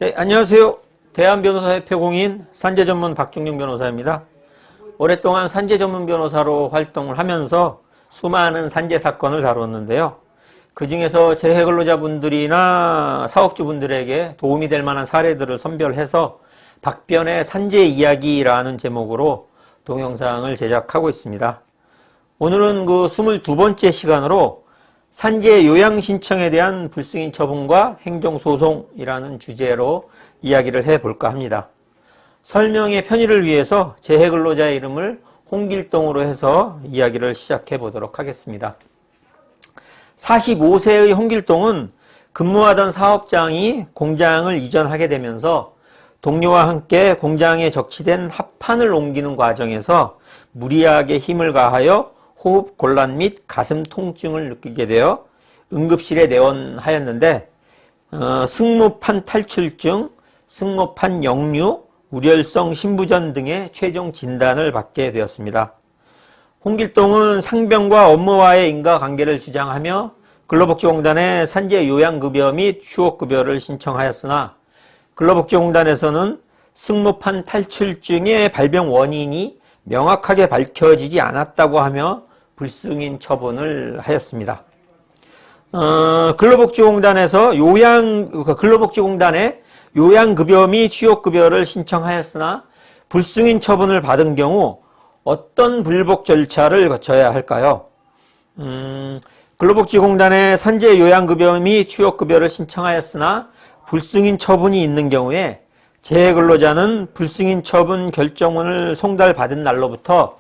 네, 안녕하세요. 대한변호사협회 공인 산재전문 박종용 변호사입니다. 오랫동안 산재전문 변호사로 활동을 하면서 수많은 산재 사건을 다뤘는데요. 그 중에서 재해근로자분들이나 사업주분들에게 도움이 될 만한 사례들을 선별해서 박변의 산재 이야기라는 제목으로 동영상을 제작하고 있습니다. 오늘은 그 22번째 시간으로 산재 요양 신청에 대한 불승인 처분과 행정소송이라는 주제로 이야기를 해볼까 합니다. 설명의 편의를 위해서 재해근로자의 이름을 홍길동으로 해서 이야기를 시작해 보도록 하겠습니다. 45세의 홍길동은 근무하던 사업장이 공장을 이전하게 되면서 동료와 함께 공장에 적치된 합판을 옮기는 과정에서 무리하게 힘을 가하여 호흡 곤란 및 가슴 통증을 느끼게 되어 응급실에 내원하였는데 승모판 탈출증, 승모판 역류, 우렬성 심부전 등의 최종 진단을 받게 되었습니다. 홍길동은 상병과 업무와의 인과관계를 주장하며 근로복지공단에 산재 요양급여 및 휴업급여를 신청하였으나 근로복지공단에서는 승모판 탈출증의 발병 원인이 명확하게 밝혀지지 않았다고 하며 불승인 처분을 하였습니다. 근로복지공단에서 근로복지공단에 요양급여 및 휴업급여를 신청하였으나 불승인 처분을 받은 경우 어떤 불복 절차를 거쳐야 할까요? 근로복지공단에 산재 요양급여 및 휴업급여를 신청하였으나 불승인 처분이 있는 경우에 재해근로자는 불승인 처분 결정문을 송달받은 날로부터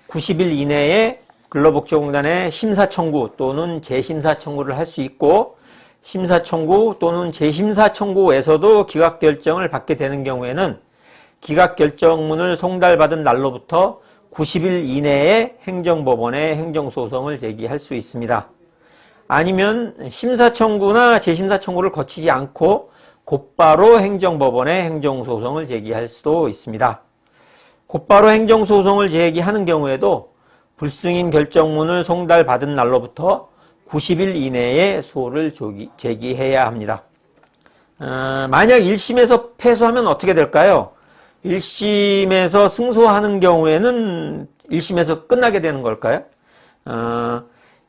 90일 이내에 근로복지공단에 심사청구 또는 재심사청구를 할 수 있고 심사청구 또는 재심사청구에서도 기각결정을 받게 되는 경우에는 기각결정문을 송달받은 날로부터 90일 이내에 행정법원에 행정소송을 제기할 수 있습니다. 아니면 심사청구나 재심사청구를 거치지 않고 곧바로 행정법원에 행정소송을 제기할 수도 있습니다. 곧바로 행정소송을 제기하는 경우에도 불승인 결정문을 송달받은 날로부터 90일 이내에 소를 제기해야 합니다. 만약 1심에서 패소하면 어떻게 될까요? 1심에서 승소하는 경우에는 1심에서 끝나게 되는 걸까요?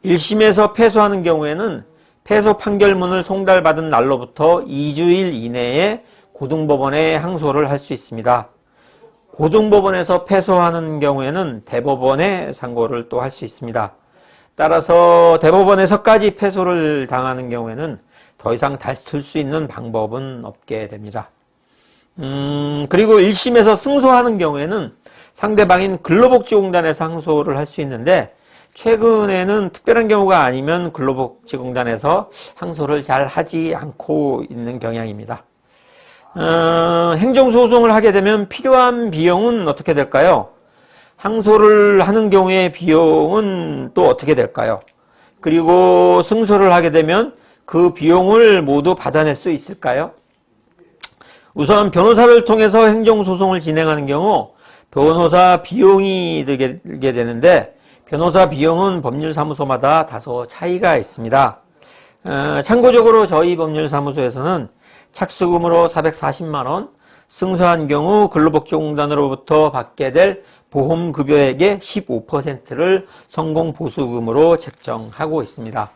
1심에서 패소하는 경우에는 패소 판결문을 송달받은 날로부터 2주일 이내에 고등법원에 항소를 할 수 있습니다. 고등법원에서 패소하는 경우에는 대법원에 상고를 또 할 수 있습니다. 따라서 대법원에서까지 패소를 당하는 경우에는 더 이상 다툴 수 있는 방법은 없게 됩니다. 그리고 1심에서 승소하는 경우에는 상대방인 근로복지공단에서 항소를 할 수 있는데 최근에는 특별한 경우가 아니면 근로복지공단에서 항소를 잘 하지 않고 있는 경향입니다. 행정소송을 하게 되면 필요한 비용은 어떻게 될까요? 항소를 하는 경우에 비용은 또 어떻게 될까요? 그리고 승소를 하게 되면 그 비용을 모두 받아낼 수 있을까요? 우선 변호사를 통해서 행정소송을 진행하는 경우 변호사 비용이 들게 되는데 변호사 비용은 법률사무소마다 다소 차이가 있습니다. 참고적으로 저희 법률사무소에서는 착수금으로 440만원, 승소한 경우 근로복지공단으로부터 받게 될 보험급여액의 15%를 성공보수금으로 책정하고 있습니다.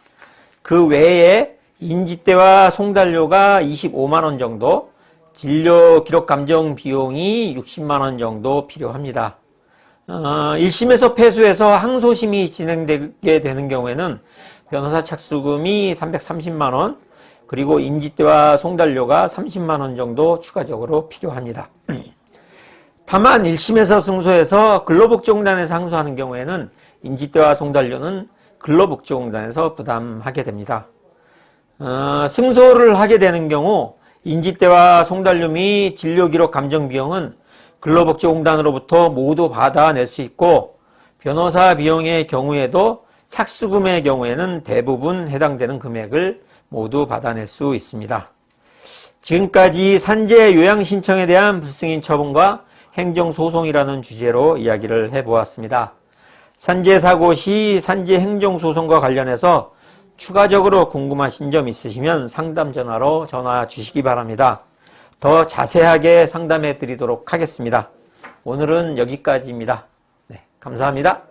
그 외에 인지대와 송달료가 25만원 정도, 진료기록감정 비용이 60만원 정도 필요합니다. 1심에서 패소해서 항소심이 진행되게 되는 경우에는 변호사 착수금이 330만원, 그리고 인지대와 송달료가 30만원 정도 추가적으로 필요합니다. 다만 1심에서 승소해서 근로복지공단에서 항소하는 경우에는 인지대와 송달료는 근로복지공단에서 부담하게 됩니다. 승소를 하게 되는 경우 인지대와 송달료 및 진료기록 감정 비용은 근로복지공단으로부터 모두 받아낼 수 있고 변호사 비용의 경우에도 착수금의 경우에는 대부분 해당되는 금액을 모두 받아낼 수 있습니다. 지금까지 산재 요양 신청에 대한 불승인 처분과 행정소송이라는 주제로 이야기를 해보았습니다. 산재사고 시 산재 행정소송과 관련해서 추가적으로 궁금하신 점 있으시면 상담 전화로 전화 주시기 바랍니다. 더 자세하게 상담해 드리도록 하겠습니다. 오늘은 여기까지입니다. 네, 감사합니다.